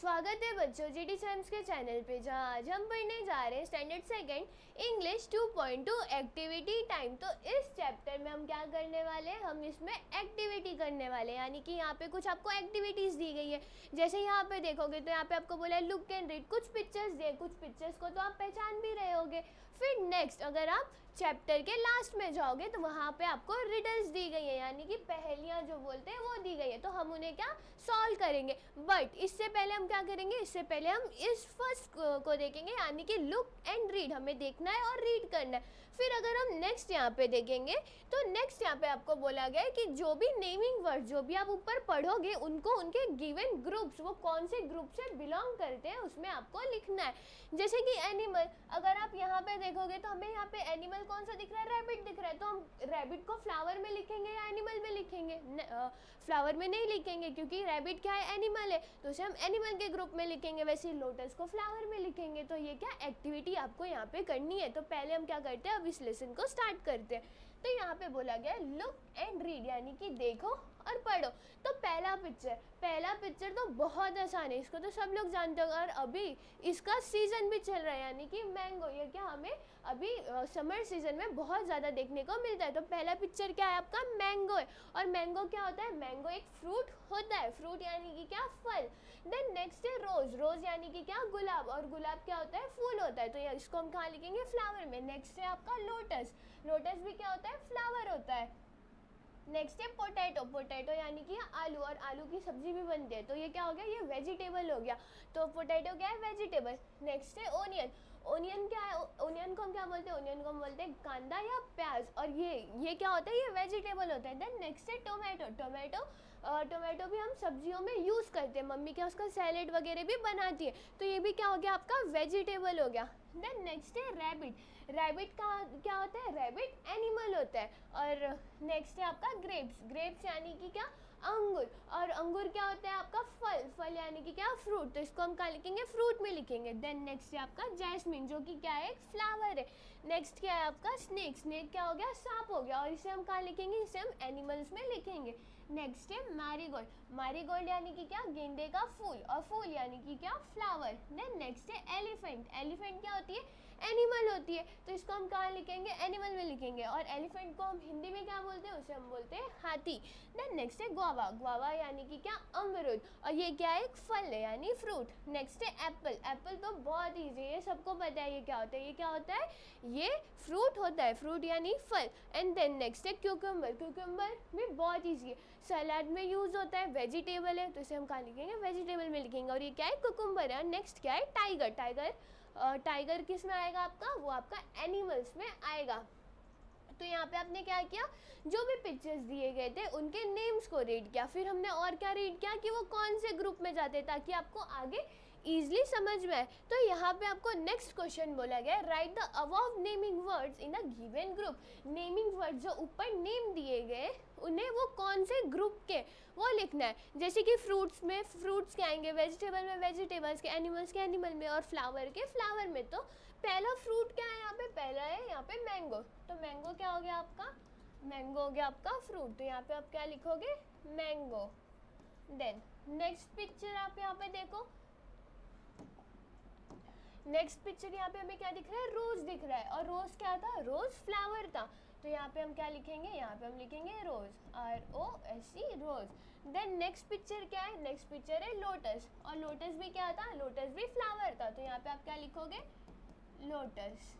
स्वागत है बच्चों जीडी साइंस के चैनल पे, जहाँ आज हम पढ़ने जा रहे हैं standard second English 2.2 activity time. तो इस चैप्टर में हम क्या करने वाले हैं, हम इसमें एक्टिविटी करने वाले हैं, यानी कि यहाँ पे कुछ आपको एक्टिविटीज़ दी गई है। जैसे यहाँ पे देखोगे तो यहाँ पे आपको बोला है लुक एंड रीड, कुछ पिक्चर्स दिए, कुछ पिक्चर्स को तो आप पहचान भी रहे होगे। फिर नेक्स्ट अगर आप चैप्टर के लास्ट में जाओगे तो वहाँ पे आपको रिडल्स दी गई है, यानी कि पहेलियाँ जो बोलते हैं वो दी गई है, तो हम उन्हें क्या सॉल्व करेंगे। बट इससे पहले हम क्या करेंगे, इससे पहले हम इस फर्स्ट को देखेंगे, यानी कि लुक एंड रीड, हमें देखना है और रीड करना है। फिर अगर हम नेक्स्ट यहाँ पे देखेंगे तो नेक्स्ट यहाँ पे आपको बोला गया है कि जो भी नेमिंग वर्ड जो भी आप ऊपर पढ़ोगे उनको उनके गिवन ग्रुप्स, वो कौन से ग्रुप से बिलोंग करते हैं उसमें आपको लिखना है। जैसे कि एनिमल, अगर आप यहाँ पे देखोगे तो हमें यहाँ पे एनिमल कौन सा दिख रहा है, रैबिट दिख रहा है, तो हम रैबिट को फ्लावर में लिखेंगे या एनिमल में लिखेंगे? फ्लावर में नहीं लिखेंगे, क्योंकि रैबिट क्या है, एनिमल है, तो उसे हम एनिमल के ग्रुप में लिखेंगे। वैसे ही लोटस को फ्लावर में लिखेंगे। तो ये क्या एक्टिविटी आपको यहाँ पे करनी है। तो पहले हम क्या करते हैं, अब इस लेसन को स्टार्ट करते हैं। तो यहाँ पे बोला गया लुक एंड रीड, यानी कि देखो और पढ़ो। तो पहला पिक्चर तो बहुत आसान है, इसको तो सब लोग जानते हो। और अभी इसका सीज़न भी चल रहा है, यानी कि मैंगो, ये क्या हमें अभी समर सीजन में बहुत ज़्यादा देखने को मिलता है। तो पहला पिक्चर क्या है आपका, मैंगो है। और मैंगो क्या होता है, मैंगो एक फ्रूट होता है, फ्रूट यानी कि क्या, फल। देन नेक्स्ट है रोज, रोज यानी कि क्या, गुलाब, और गुलाब क्या होता है, फूल होता है, तो ये इसको हम कहाँ लिखेंगे, फ्लावर में। नेक्स्ट है आपका लोटस, लोटस भी क्या होता है, फ्लावर होता है। नेक्स्ट है पोटैटो, पोटैटो यानी कि आलू, और आलू की सब्जी भी बनती है, तो ये क्या हो गया, ये वेजिटेबल हो गया। तो पोटैटो क्या है, वेजिटेबल। नेक्स्ट है ओनियन, ओनियन क्या है, ओनियन को हम क्या बोलते हैं, ओनियन को हम बोलते हैं कांदा या प्याज, और ये क्या होता है, ये वेजिटेबल होता है। देन नेक्स्ट है टोमेटो, टोमेटो भी हम सब्जियों में यूज़ करते हैं, मम्मी क्या उसका सैलेड वगैरह भी बनाती है, तो ये भी क्या हो गया आपका, वेजिटेबल हो गया। देन नेक्स्ट है रैबिट, रैबिट का क्या होता है, रैबिट एनिमल होता है। और नेक्स्ट है आपका ग्रेप्स, ग्रेप्स यानी कि क्या, अंगूर, और अंगूर क्या होता है आपका, फल, फल यानी कि क्या, फ्रूट, तो इसको हम क्या लिखेंगे, फ्रूट में लिखेंगे। देन नेक्स्ट है आपका जैस्मिन, जो कि क्या है, एक फ्लावर है। नेक्स्ट क्या है आपका स्नेक, स्नेक क्या हो गया, सांप हो गया, और इसे हम कहाँ लिखेंगे, इसे हम एनिमल्स में लिखेंगे। नेक्स्ट है मैरीगोल्ड, मैरीगोल्ड यानी कि क्या, गेंदे का फूल, और फूल यानी कि क्या, फ्लावर। देन नेक्स्ट है एलिफेंट, एलिफेंट क्या होती है, एनिमल होती है, तो इसको हम कहाँ लिखेंगे, एनिमल में लिखेंगे। और एलिफेंट को हम हिंदी में क्या बोलते हैं, उसे हम बोलते हैं हाथी। देन नेक्स्ट है गुआवा, गुआवा यानी कि क्या, अमरूद, और ये क्या है, एक फल है यानी फ्रूट। नेक्स्ट है एप्पल, एप्पल तो बहुत ईजी है, ये सबको पता है ये क्या होता है, ये क्या होता है, ये फ्रूट होता है, फ्रूट यानी फल। एंड देन नेक्स्ट है क्यूकम्बर, क्यूकम्बर भी बहुत ईजी है, सलाद में यूज़ होता है, वेजिटेबल है, तो इसे हम कहाँ लिखेंगे, वेजिटेबल में लिखेंगे। और ये क्या है, कुकुम्बर है। नेक्स्ट क्या है, टाइगर, टाइगर, टाइगर किस में आएगा आपका, वो आपका एनिमल्स में आएगा। तो यहाँ पे आपने क्या किया, जो भी पिक्चर्स दिए गए थे उनके नेम्स को रीड किया। फिर हमने और क्या रीड किया कि वो कौन से ग्रुप में जाते, ताकि आपको आगे ईजिली समझ में आए। तो यहाँ पे आपको नेक्स्ट क्वेश्चन बोला गया है, right the above naming words in a given group. Naming word जो ऊपर नेम दिए गए उन्हें वो कौन से ग्रुप के, वो लिखना है। जैसे कि फ्रूट्स में फ्रूट्स के आएंगे, वेजिटेबल में वेजिटेबल्स के, एनिमल्स के एनिमल में, और फ्लावर के फ्लावर में। तो पहला फ्रूट क्या है यहाँ पे, पहला है यहाँ पे मैंगो, तो मैंगो क्या हो गया आपका, मैंगो हो गया आपका फ्रूट, तो यहाँ पे आप क्या लिखोगे, मैंगो। देन नेक्स्ट पिक्चर आप यहाँ पे देखो, नेक्स्ट पिक्चर यहाँ पे हमें क्या दिख रहा है, रोज दिख रहा है, और रोज क्या था, रोज फ्लावर था, तो यहाँ पे हम क्या लिखेंगे, यहाँ पे हम लिखेंगे रोज, ROSE, रोज। देन नेक्स्ट पिक्चर क्या है, नेक्स्ट पिक्चर है लोटस, और लोटस भी क्या था, लोटस भी फ्लावर था, तो यहाँ पे आप क्या लिखोगे, लोटस।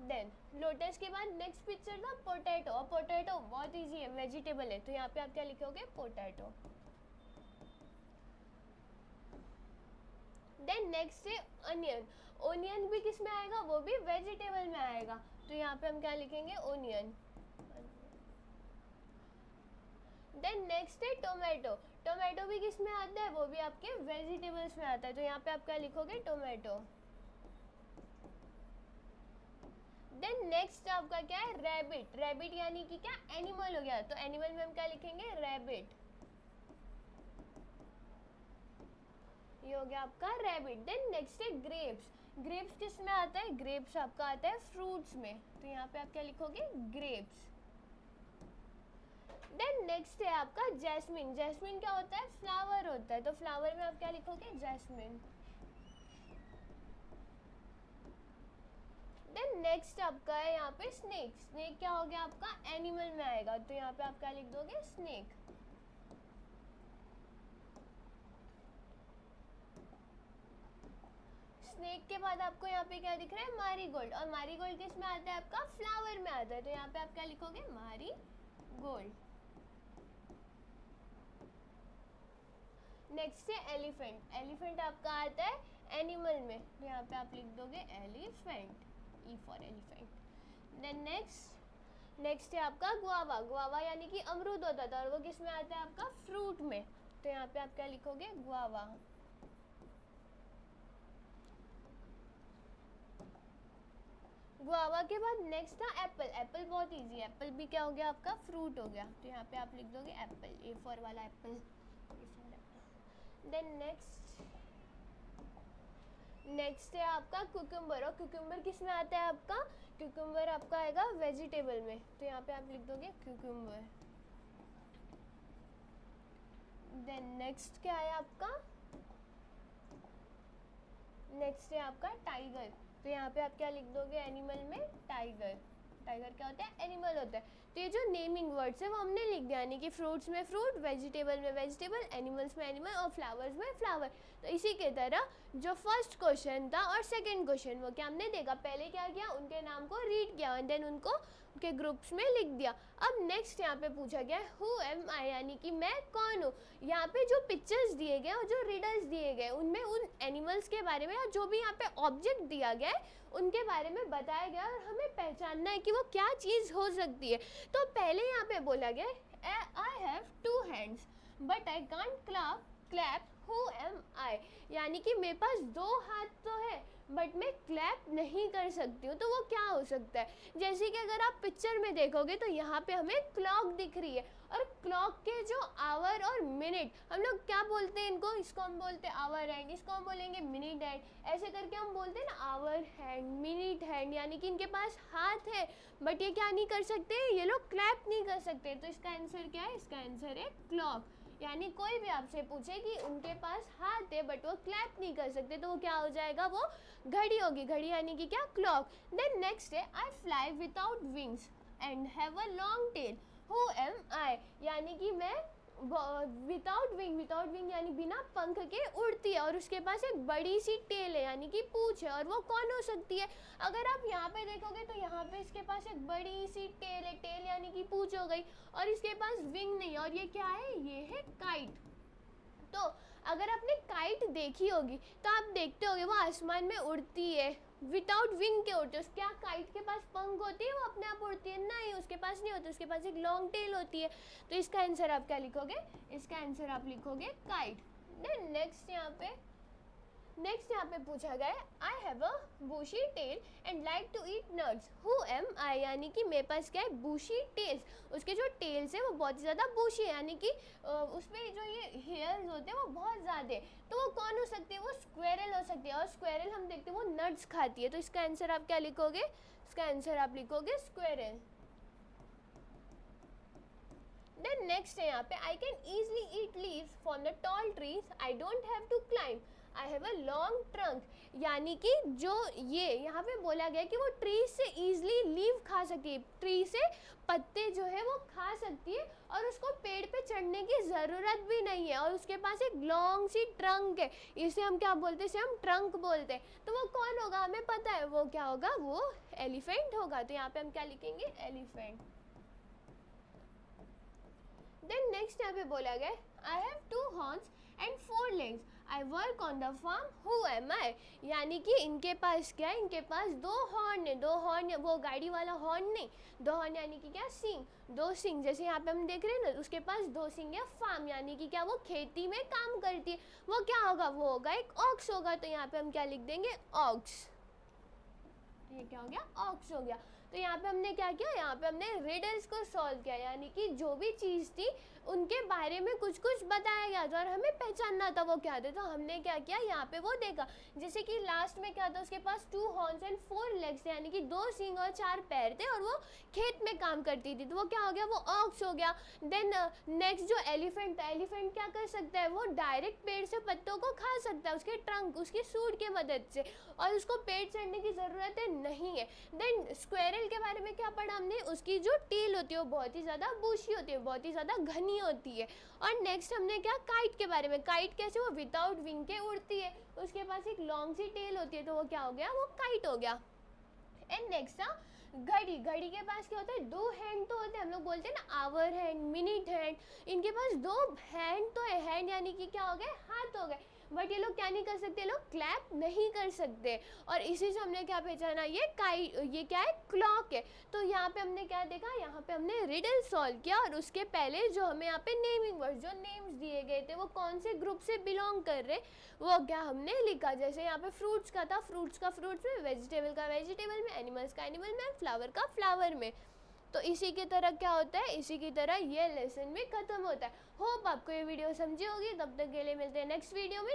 देन लोटस के बाद नेक्स्ट पिक्चर था पोटैटो, और पोटैटो बहुत ईजी है, वेजिटेबल है, तो यहाँ पे आप क्या लिखोगे, पोटैटो। देन नेक्स्ट है अनियन, ओनियन भी किस में आएगा, वो भी वेजिटेबल में आएगा, तो यहाँ पे हम क्या लिखेंगे, ओनियन। देन नेक्स्ट है टोमेटो, टोमेटो भी किस में आता है, वो भी आपके वेजिटेबल्स में आता है, तो यहाँ पे आप क्या लिखोगे, टोमेटो। देन नेक्स्ट आपका क्या है, रैबिट, रैबिट यानी कि क्या, एनिमल हो गया, तो एनिमल में हम क्या लिखेंगे, रैबिट, ये हो गया आपका रैबिट। देन नेक्स्ट है ग्रेप्स, ग्रेप्स किस में आता है, ग्रेप्स आपका आता है फ्रूट्स में, तो यहाँ पे आप क्या लिखोगे, ग्रेप्स। देन नेक्स्ट है आपका जैस्मिन। जैस्मिन क्या होता है? फ्लावर होता है, तो फ्लावर में आप क्या लिखोगे? जैस्मिन। देन नेक्स्ट आपका है यहाँ पे स्नेक। स्नेक क्या हो गया आपका? एनिमल में आएगा, तो यहाँ पे आप क्या लिख दोगे? स्नेक। स्नेक के बाद आपको यहाँ पे क्या दिख रहा है? मारीगोल्ड। और मारीगोल्ड किस में आता है आपका? फ्लावर में आता है, तो यहाँ पे आप क्या लिखोगे? मारीगोल्ड। नेक्स्ट है एलिफेंट। एलिफेंट आपका आता है एनिमल में, तो यहाँ पे आप लिख दोगे elephant, E for elephant. Then next है आपका गुआवा। गुआवा यानी कि अमरूद होता था, और वो किस में आता है आपका? फ्रूट में, तो यहाँ पे आप क्या लिखोगे? गुआवा। गुआवा के बाद नेक्स्ट था एप्पल। एप्पल बहुत इजी है, एप्पल भी क्या हो गया आपका? फ्रूट हो गया, तो यहाँ पे आप लिख दोगे एप्पल, ए फॉर वाला एप्पल। देन नेक्स्ट है आपका कुकुम्बर। और कुकुम्बर किस में आता है आपका? कुकुम्बर आपका आएगा वेजिटेबल में, तो यहाँ पे आप लिख दोगे कुकुम्बर। देन नेक्स्ट क्या है आपका? नेक्स्ट है आपका टाइगर, तो यहाँ पे आप क्या लिख दोगे? एनिमल में टाइगर। टाइगर क्या होता है? एनिमल होता है। तो ये जो नेमिंग वर्ड्स है वो हमने लिख दिया, यानी कि फ्रूट्स में फ्रूट, वेजिटेबल में वेजिटेबल, एनिमल्स में एनिमल और फ्लावर्स में फ्लावर। तो इसी के तरह जो फर्स्ट क्वेश्चन था और सेकंड क्वेश्चन वो क्या हमने देखा? पहले क्या किया? उनके नाम को रीड किया एंड देन उनको उनके ग्रुप्स में लिख दिया। अब नेक्स्ट यहाँ पे पूछा गया हु एम आई, यानी कि मैं कौन हूँ। यहाँ पे जो पिक्चर्स दिए गए और जो रिडल्स दिए गए उनमें उन एनिमल्स के बारे में या जो भी यहाँ पे ऑब्जेक्ट दिया गया है उनके बारे में बताया गया और हमें पहचानना है कि वो क्या चीज़ हो सकती है। तो पहले यहाँ पे बोला गया I have 2 hands but I can't clap who am I, यानी कि मेरे पास 2 हाथ तो है बट मैं क्लैप नहीं कर सकती हूँ। तो वो क्या हो सकता है? जैसे कि अगर आप पिक्चर में देखोगे तो यहाँ पे हमें क्लॉक दिख रही है, और क्लॉक के जो आवर और मिनट, हम लोग क्या बोलते हैं इनको? इसको हम बोलते हैं आवर हैंड, इसको हम बोलेंगे मिनट हैंड, ऐसे करके हम बोलते हैं ना आवर हैंड, मिनट हैंड, यानी कि इनके पास हाथ है बट ये क्या नहीं कर सकते? ये लोग क्लैप नहीं कर सकते। तो इसका आंसर क्या है? इसका आंसर है क्लॉक। यानी कोई भी आपसे पूछे कि उनके पास हाथ है बट वो क्लैप नहीं कर सकते, तो वो क्या हो जाएगा? वो घड़ी होगी। घड़ी यानी कि क्या? क्लॉक। देन नेक्स्ट है I fly without wings and have a long tail who am I, यानी कि मैं विदाउट विंग यानी बिना पंख के उड़ती है और उसके पास एक बड़ी सी टेल है यानी कि पूंछ है, और वो कौन हो सकती है? अगर आप यहाँ पे देखोगे तो यहाँ पे इसके पास एक बड़ी सी टेल है, टेल यानी कि पूंछ हो गई, और इसके पास विंग नहीं है, और ये क्या है? ये है काइट। तो अगर आपने काइट देखी होगी तो आप देखते होगे वो आसमान में उड़ती है, विदाउट विंग के उड़ती है। क्या काइट के पास पंख होती है? वो अपने आप उड़ती है? नहीं, उसके पास नहीं होती, उसके पास एक लॉन्ग टेल होती है। तो इसका आंसर आप क्या लिखोगे? इसका आंसर आप लिखोगे काइट। देन नेक्स्ट यहाँ पे पूछा गया है I have a bushy tail and like to eat nuts who am I, यानी कि मेरे पास क्या है? Bushy tails. उसके जो टेल्स है वो बहुत ज़्यादा बूशी है, यानी कि उसमें जो ये हेयर्स होते हैं वो बहुत ज़्यादा है। तो वो कौन हो सकती है? वो स्क्वेरल हो सकती है, और स्क्वेरल हम देखते हैं वो नट्स खाती है। तो इसका आंसर आप क्या लिखोगे? इसका आंसर आप लिखोगे स्क्वेरल। देन नेक्स्ट है यहाँ पे I can easily eat leaves from the tall trees I don't have to climb I have a long trunk, यानी कि जो ये यहाँ पे बोला गया कि वो ट्री से ईजिली लीव खा सकती है, ट्री से पत्ते जो है वो खा सकती है और उसको पेड़ पे चढ़ने की ज़रूरत भी नहीं है, और उसके पास एक लॉन्ग सी ट्रंक है। इसे हम क्या बोलते हैं? इसे हम ट्रंक बोलते हैं। तो वो कौन होगा? हमें पता है वो क्या होगा? वो एलिफेंट होगा। तो यहाँ पे हम क्या लिखेंगे? एलिफेंट। देन नेक्स्ट यहाँ पे बोला गया I have 2 horns and 4 legs I work on the farm who am I, यानी कि इनके पास क्या है? इनके पास 2 हॉर्न है। 2 हॉर्न, वो गाड़ी वाला हॉर्न नहीं, 2 हॉर्न यानी कि क्या? सींग। 2 सींग, जैसे यहाँ पे हम देख रहे हैं ना, उसके पास 2 सींग है। फार्म यानी कि क्या? वो खेती में काम करती है। वो क्या होगा? वो होगा एक ऑक्स होगा। तो यहाँ पे हम क्या लिख देंगे? ऑक्स। ये क्या हो गया? ऑक्स हो गया। तो यहाँ पे हमने क्या किया? यहाँ पे हमने रिडल्स को सॉल्व किया, यानी कि जो भी चीज़ थी उनके बारे में कुछ कुछ बताया गया था और हमें पहचानना था वो क्या थे। तो हमने क्या किया, यहाँ पे वो देखा, जैसे कि लास्ट में क्या था, उसके पास 2 हॉर्न्स एंड 4 लेग्स थे, यानी कि 2 सींग और 4 पैर थे, और वो खेत में काम करती थी। तो वो क्या हो गया, वो ऑक्स हो गया। देन नेक्स्ट जो एलिफेंट था, एलिफेंट क्या कर सकता है, वो डायरेक्ट पेड़ से पत्तों को खा सकता है, उसके ट्रंक, उसकी सूंड की मदद से, और उसको पेड़ चढ़ने की ज़रूरत नहीं है। देन स्क्वेरल के बारे में क्या पढ़ा हमने, उसकी जो टील होती है वो बहुत ही ज़्यादा बूशी होती है, बहुत ही ज़्यादा घनी होती है। और नेक्स्ट हमने क्या, काइट के बारे में, काइट कैसे, वो विदाउट विंग के उड़ती है, उसके पास एक लॉन्ग सी टेल होती है, तो वो क्या हो गया, वो काइट हो गया। एंड नेक्स्ट था घड़ी। घड़ी के पास क्या होता है, 2 हैंड तो होते हैं, हम लोग बोलते हैं ना आवर हैंड, मिनट हैंड, इनके पास 2 हैंड तो है, हैंड यानी कि क्या हो गए, हाथ हो गए, बट ये लोग क्या नहीं कर सकते, लोग क्लैप नहीं कर सकते। और इसी से हमने क्या पहचाना, ये क्या है, क्लॉक है। तो यहाँ पे हमने क्या देखा, यहाँ पे हमने रिडल सॉल्व किया, और उसके पहले जो हमें यहाँ पे नेमिंग वर्ड, जो नेम्स दिए गए थे वो कौन से ग्रुप से बिलोंग कर रहे, वो क्या हमने लिखा। जैसे यहाँ पे फ्रूट्स का था, फ्रूट्स का फ्रूट्स में, वेजिटेबल का वेजिटेबल में, एनिमल्स का एनिमल में, फ्लावर का फ्लावर में। तो इसी की तरह क्या होता है, इसी की तरह ये लेसन भी खत्म होता है। होप आपको ये वीडियो समझी होगी। तब तक के लिए मिलते हैं नेक्स्ट वीडियो में।